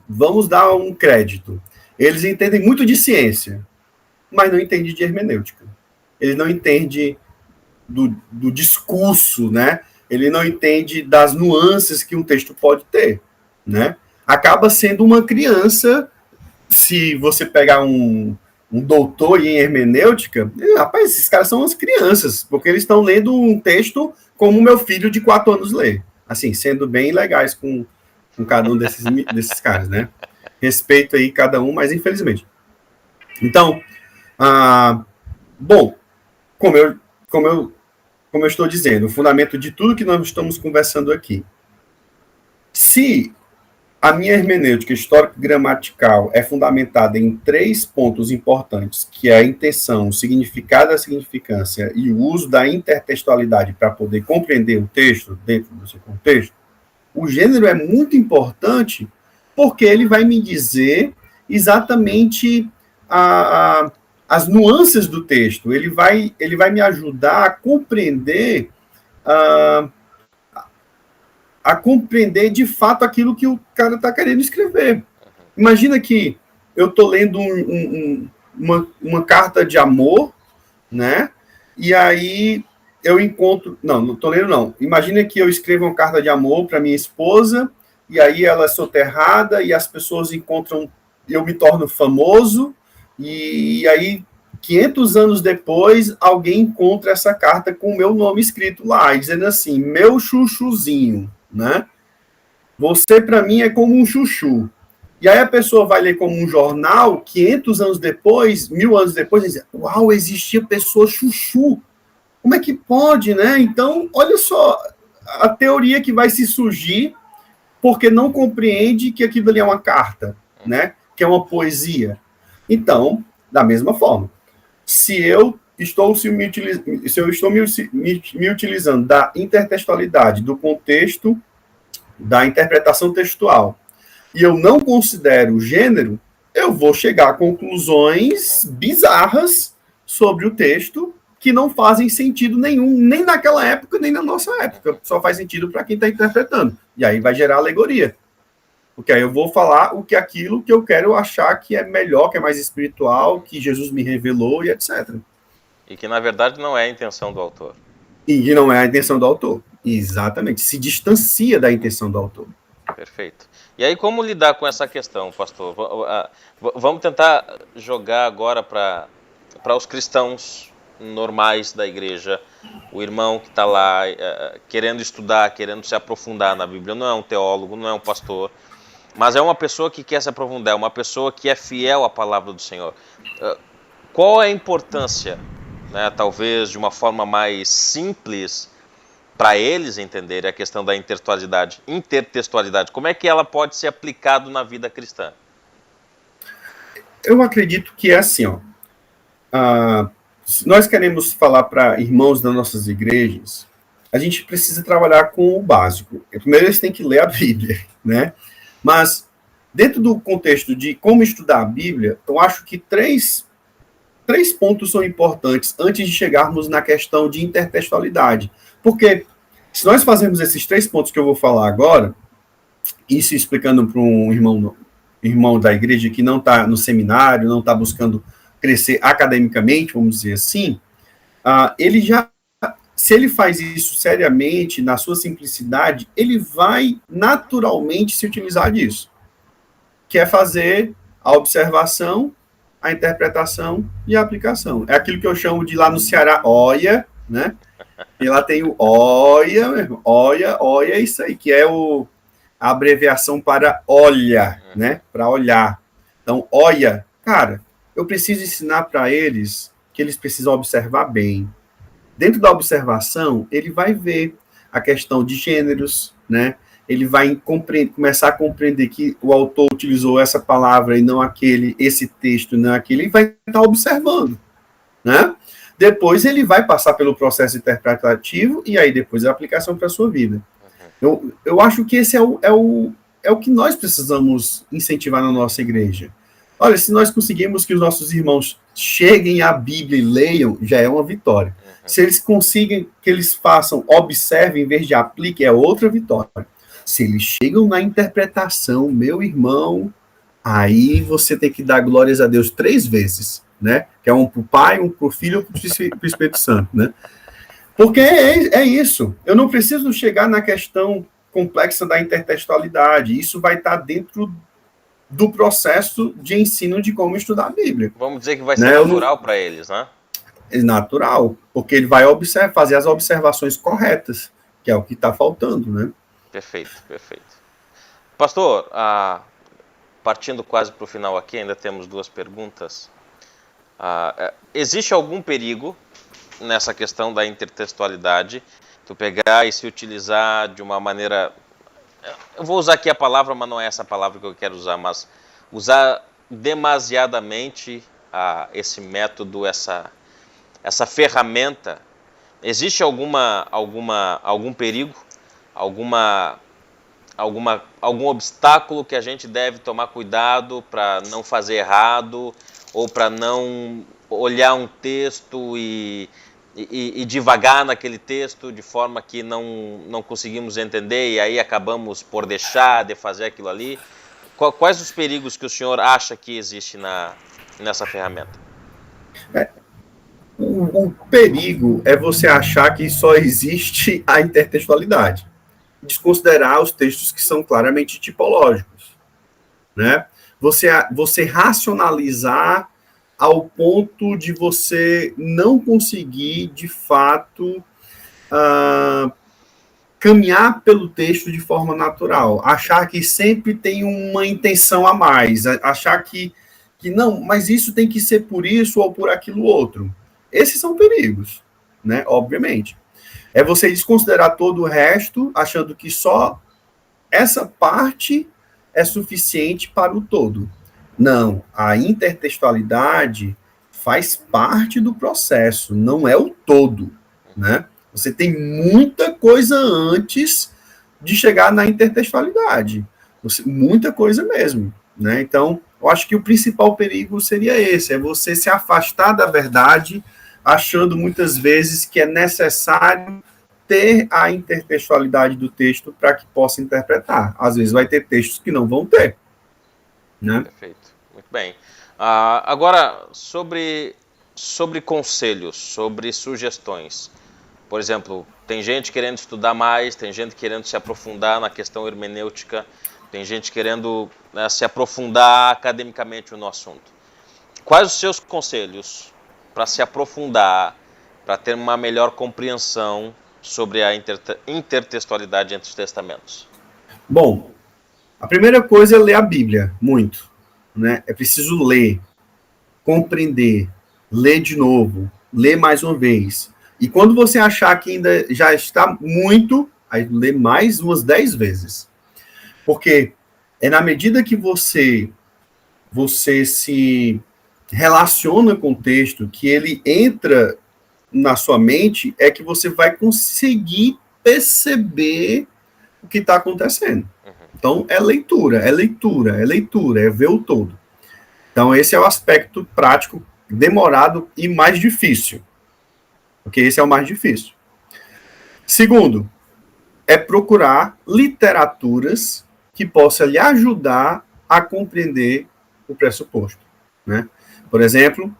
vamos dar um crédito. Eles entendem muito de ciência, mas não entendem de hermenêutica. Ele não entende do discurso, né? Ele não entende das nuances que um texto pode ter, né? Acaba sendo uma criança, se você pegar um doutor em hermenêutica, rapaz, esses caras são umas crianças, porque eles estão lendo um texto como o meu filho de 4 anos lê. Assim, sendo bem legais com cada um desses caras, né? Respeito aí cada um, mas infelizmente. Então, bom, como eu estou dizendo, o fundamento de tudo que nós estamos conversando aqui. Se a minha hermenêutica histórico-gramatical é fundamentada em 3 pontos importantes, que é a intenção, o significado, a significância e o uso da intertextualidade para poder compreender o texto dentro do seu contexto, o gênero é muito importante porque ele vai me dizer exatamente as nuances do texto. Ele vai me ajudar a compreender de fato aquilo que o cara está querendo escrever. Imagina que eu estou lendo uma carta de amor, né? E aí eu encontro... Não estou lendo, não. Imagina que eu escrevo uma carta de amor para minha esposa, e aí ela é soterrada, e as pessoas encontram... Eu me torno famoso, e aí 500 anos depois, alguém encontra essa carta com o meu nome escrito lá, dizendo assim, meu chuchuzinho, né? Você, para mim, é como um chuchu. E aí a pessoa vai ler como um jornal, 500 anos depois, 1000 anos depois, e diz, uau, existia pessoa chuchu. Como é que pode, né? Então, olha só a teoria que vai se surgir porque não compreende que aquilo ali é uma carta, né? Que é uma poesia. Então, da mesma forma, se eu estou me utilizando da intertextualidade, do contexto, da interpretação textual, e eu não considero o gênero, eu vou chegar a conclusões bizarras sobre o texto que não fazem sentido nenhum, nem naquela época, nem na nossa época. Só faz sentido para quem está interpretando. E aí vai gerar alegoria. Porque aí eu vou falar aquilo que eu quero achar que é melhor, que é mais espiritual, que Jesus me revelou e etc. E que, na verdade, não é a intenção do autor. E não é a intenção do autor. Exatamente. Se distancia da intenção do autor. Perfeito. E aí, como lidar com essa questão, pastor? Vamos tentar jogar agora para os cristãos normais da igreja, o irmão que está lá querendo estudar, querendo se aprofundar na Bíblia, não é um teólogo, não é um pastor, mas é uma pessoa que quer se aprofundar, é uma pessoa que é fiel à palavra do Senhor. Qual é a importância, né, talvez de uma forma mais simples, para eles entenderem a questão da intertextualidade? Como é que ela pode ser aplicada na vida cristã? Eu acredito que é assim, ó. Se nós queremos falar para irmãos das nossas igrejas, a gente precisa trabalhar com o básico. Primeiro eles têm que ler a Bíblia, né? Mas, dentro do contexto de como estudar a Bíblia, eu acho que três pontos são importantes antes de chegarmos na questão de intertextualidade. Porque, se nós fazermos esses 3 pontos que eu vou falar agora, isso explicando para um irmão da igreja que não está no seminário, não está buscando crescer academicamente, vamos dizer assim, ele já, se ele faz isso seriamente, na sua simplicidade, ele vai naturalmente se utilizar disso, que é fazer a observação, a interpretação e a aplicação. É aquilo que eu chamo de lá no Ceará, olha, né? E lá tem o olha, é isso aí, que é a abreviação para olha, né? Para olhar. Então, olha, cara, eu preciso ensinar para eles que eles precisam observar bem. Dentro da observação, ele vai ver a questão de gêneros, né? Ele vai começar a compreender que o autor utilizou essa palavra e não aquele, esse texto, não aquele, e vai estar observando, né? Depois ele vai passar pelo processo interpretativo e aí depois a aplicação para a sua vida. Eu acho que esse é o que nós precisamos incentivar na nossa igreja. Olha, se nós conseguirmos que os nossos irmãos cheguem à Bíblia e leiam, já é uma vitória. Se eles conseguem que eles façam, observem, em vez de apliquem, é outra vitória. Se eles chegam na interpretação, meu irmão, aí você tem que dar glórias a Deus 3 vezes, né? Que é um para o Pai, um para o Filho, um para o Espírito Santo, né? Porque é isso. Eu não preciso chegar na questão complexa da intertextualidade. Isso vai estar dentro do processo de ensino de como estudar a Bíblia. Vamos dizer que vai ser natural para eles, né? É natural, porque ele vai fazer as observações corretas, que é o que está faltando, né? Perfeito. Pastor, partindo quase para o final aqui, ainda temos 2 perguntas. Existe algum perigo nessa questão da intertextualidade, tu pegar e se utilizar de uma maneira... Eu vou usar aqui a palavra, mas não é essa palavra que eu quero usar, mas usar demasiadamente esse método, essa ferramenta. Existe algum perigo, algum obstáculo que a gente deve tomar cuidado para não fazer errado, ou para não olhar um texto e divagar naquele texto de forma que não conseguimos entender e aí acabamos por deixar de fazer aquilo ali? Quais os perigos que o senhor acha que existe nessa ferramenta? O perigo é você achar que só existe a intertextualidade, desconsiderar os textos que são claramente tipológicos, né? Você racionalizar ao ponto de você não conseguir, de fato, caminhar pelo texto de forma natural, achar que sempre tem uma intenção a mais, achar que não, mas isso tem que ser por isso ou por aquilo outro. Esses são perigos, né? Obviamente. É você desconsiderar todo o resto, achando que só essa parte é suficiente para o todo. Não, a intertextualidade faz parte do processo, não é o todo, né? Você tem muita coisa antes de chegar na intertextualidade, muita coisa mesmo, né? Então, eu acho que o principal perigo seria esse, é você se afastar da verdade, achando muitas vezes que é necessário ter a intertextualidade do texto para que possa interpretar. Às vezes vai ter textos que não vão ter, né? Perfeito, muito bem. Agora, sobre conselhos, sobre sugestões. Por exemplo, tem gente querendo estudar mais, tem gente querendo se aprofundar na questão hermenêutica, tem gente querendo, né, se aprofundar academicamente no assunto. Quais os seus conselhos para se aprofundar, para ter uma melhor compreensão sobre a intertextualidade entre os testamentos? Bom, a primeira coisa é ler a Bíblia, muito, né? É preciso ler, compreender, ler de novo, ler mais uma vez. E quando você achar que ainda já está muito, aí lê mais umas 10 vezes. Porque é na medida que você se relaciona com o texto, que ele entra na sua mente, é que você vai conseguir perceber o que está acontecendo. Então, é leitura, é leitura, é leitura, é ver o todo. Então, esse é o aspecto prático, demorado e mais difícil. Porque esse é o mais difícil. Segundo, é procurar literaturas que possam lhe ajudar a compreender o pressuposto, né? Por exemplo,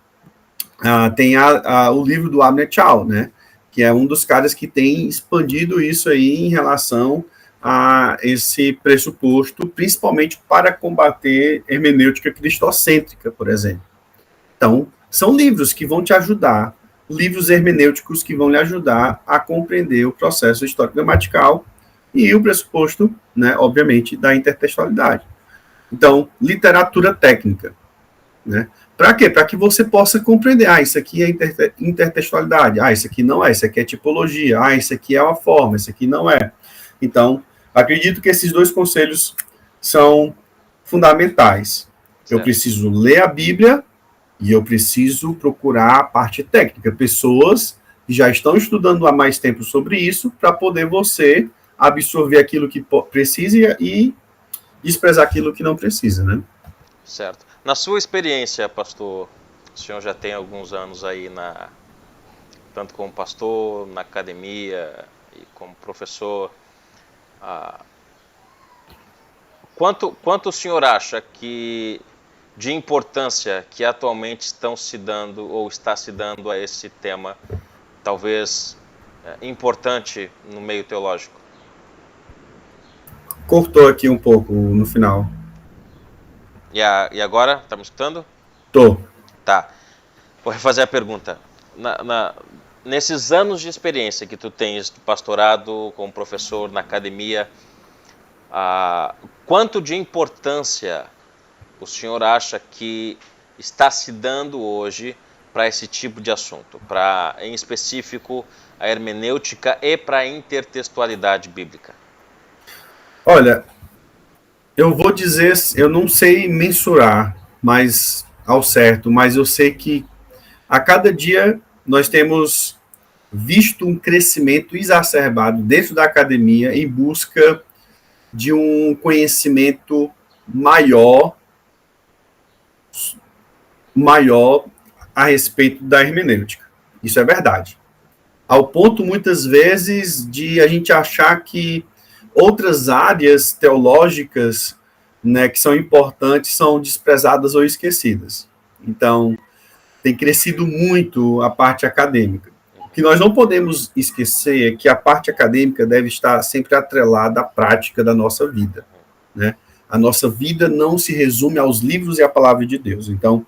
tem o livro do Abner Chao, né? Que é um dos caras que tem expandido isso aí em relação a esse pressuposto, principalmente para combater hermenêutica cristocêntrica, por exemplo. Então, são livros que vão te ajudar, livros hermenêuticos que vão lhe ajudar a compreender o processo histórico-gramatical e o pressuposto, né, obviamente, da intertextualidade. Então, literatura técnica, né? Para quê? Para que você possa compreender, isso aqui é intertextualidade, isso aqui não é, isso aqui é tipologia, isso aqui é uma forma, isso aqui não é. Então, acredito que esses dois conselhos são fundamentais. Certo. Eu preciso ler a Bíblia e eu preciso procurar a parte técnica, pessoas que já estão estudando há mais tempo sobre isso, para poder você absorver aquilo que precisa e desprezar aquilo que não precisa, né? Certo. Na sua experiência, pastor, o senhor já tem alguns anos aí, tanto como pastor, na academia e como professor, quanto o senhor acha que de importância que atualmente estão se dando ou está se dando a esse tema, talvez importante no meio teológico? Cortou aqui um pouco no final. E agora? Tá me escutando? Tô. Tá. Vou refazer a pergunta. Nesses anos de experiência que tu tens de pastorado como professor na academia, quanto de importância o senhor acha que está se dando hoje para esse tipo de assunto, para, em específico, a hermenêutica e para a intertextualidade bíblica? Olha, eu vou dizer, eu não sei mensurar ao certo, mas eu sei que a cada dia nós temos visto um crescimento exacerbado dentro da academia em busca de um conhecimento maior a respeito da hermenêutica. Isso é verdade. Ao ponto, muitas vezes, de a gente achar que outras áreas teológicas, né, que são importantes, são desprezadas ou esquecidas. Então, tem crescido muito a parte acadêmica. O que nós não podemos esquecer é que a parte acadêmica deve estar sempre atrelada à prática da nossa vida, né? A nossa vida não se resume aos livros e à palavra de Deus. Então,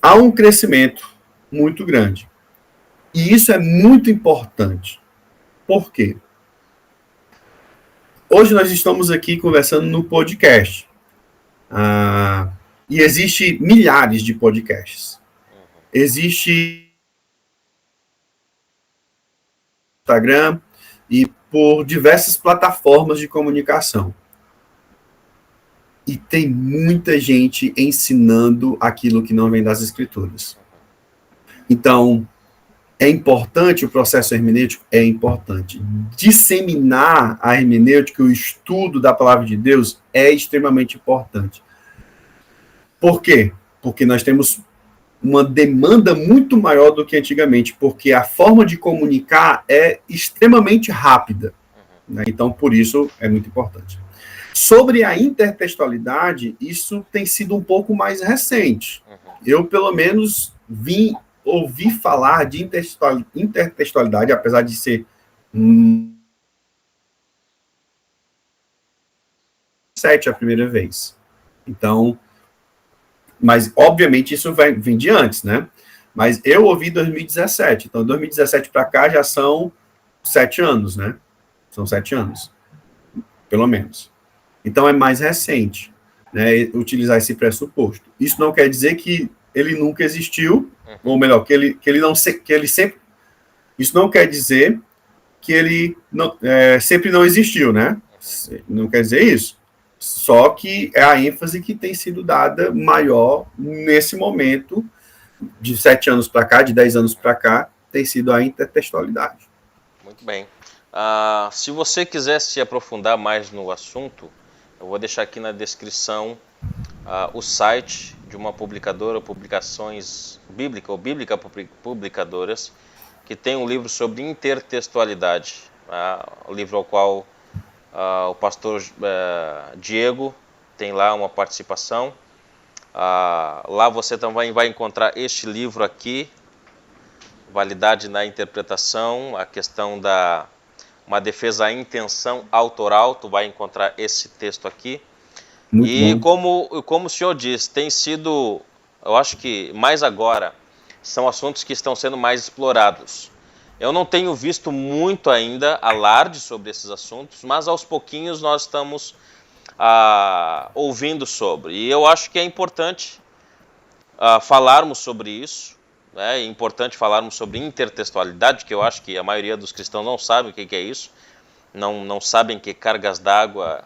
há um crescimento muito grande. E isso é muito importante. Por quê? Hoje nós estamos aqui conversando no podcast. E existe milhares de podcasts. Existe Instagram e por diversas plataformas de comunicação. E tem muita gente ensinando aquilo que não vem das Escrituras. Então, é importante o processo hermenêutico? É importante. Disseminar a hermenêutica, o estudo da palavra de Deus, é extremamente importante. Por quê? Porque nós temos uma demanda muito maior do que antigamente, porque a forma de comunicar é extremamente rápida. Né? Então, por isso, é muito importante. Sobre a intertextualidade, isso tem sido um pouco mais recente. Eu, pelo menos, ouvi falar de intertextualidade, apesar de ser a primeira vez. Então, mas, obviamente, isso vem de antes, né? Mas eu ouvi em 2017. Então, 2017 para cá já são 7 anos, né? São 7 anos, pelo menos. Então, é mais recente, né? Utilizar esse pressuposto. Isso não quer dizer que ele nunca existiu, ou melhor, que ele sempre... Isso não quer dizer que ele não, sempre não existiu, né? Não quer dizer isso. Só que é a ênfase que tem sido dada maior nesse momento, de 7 anos para cá, de 10 anos para cá, tem sido a intertextualidade. Muito bem. Se você quiser se aprofundar mais no assunto, eu vou deixar aqui na descrição o site de uma publicadora, Publicações Bíblica, ou Bíblica Publicadoras, que tem um livro sobre intertextualidade, o livro ao qual o pastor Diego tem lá uma participação. Lá você também vai encontrar este livro aqui, Validade na Interpretação, a questão da uma defesa à intenção autoral, tu vai encontrar esse texto aqui. Muito e como o senhor diz, tem sido, eu acho que mais agora, são assuntos que estão sendo mais explorados. Eu não tenho visto muito ainda alarde sobre esses assuntos, mas aos pouquinhos nós estamos ouvindo sobre. E eu acho que é importante falarmos sobre isso, né? É importante falarmos sobre intertextualidade, que eu acho que a maioria dos cristãos não sabe o que é isso, não sabem que cargas d'água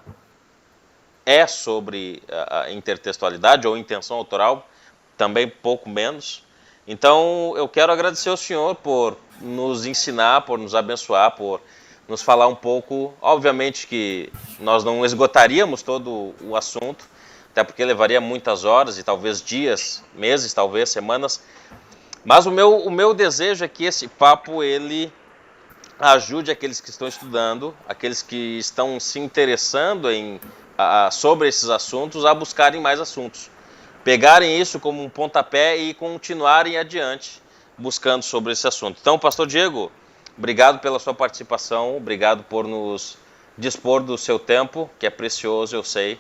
é sobre a intertextualidade ou intenção autoral, também pouco menos. Então, eu quero agradecer ao senhor por nos ensinar, por nos abençoar, por nos falar um pouco. Obviamente que nós não esgotaríamos todo o assunto, até porque levaria muitas horas e talvez dias, meses, talvez semanas. Mas o meu desejo é que esse papo, ele ajude aqueles que estão estudando, aqueles que estão se interessando sobre esses assuntos, a buscarem mais assuntos. Pegarem isso como um pontapé e continuarem adiante buscando sobre esse assunto. Então, pastor Diego, obrigado pela sua participação, obrigado por nos dispor do seu tempo, que é precioso, eu sei.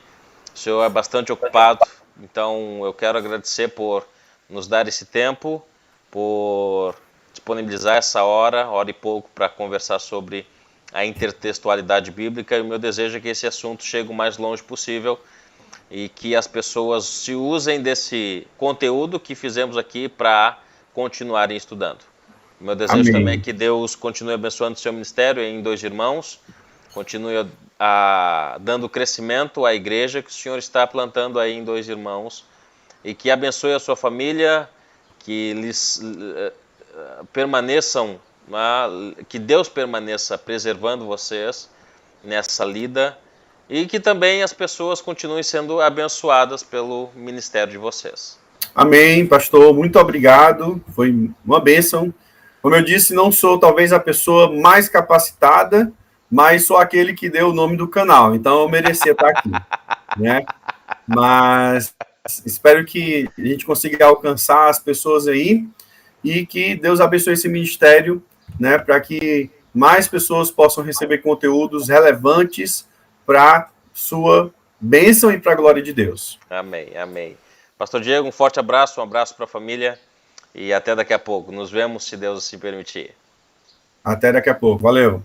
O senhor é bastante ocupado, então eu quero agradecer por nos dar esse tempo, por disponibilizar essa hora e pouco, para conversar sobre a intertextualidade bíblica. E o meu desejo é que esse assunto chegue o mais longe possível e que as pessoas se usem desse conteúdo que fizemos aqui para continuarem estudando. O meu desejo também é que Deus continue abençoando o seu ministério em Dois Irmãos, continue dando crescimento à igreja que o Senhor está plantando aí em Dois Irmãos, e que abençoe a sua família, que eles permaneçam, que Deus permaneça preservando vocês nessa lida, e que também as pessoas continuem sendo abençoadas pelo ministério de vocês. Amém, pastor, muito obrigado, foi uma bênção. Como eu disse, não sou talvez a pessoa mais capacitada, mas sou aquele que deu o nome do canal, então eu merecia estar aqui, né? Mas espero que a gente consiga alcançar as pessoas aí e que Deus abençoe esse ministério, né, para que mais pessoas possam receber conteúdos relevantes para sua bênção e para a glória de Deus. Amém, amém. Pastor Diego, um forte abraço, um abraço para a família e até daqui a pouco. Nos vemos, se Deus assim permitir. Até daqui a pouco. Valeu.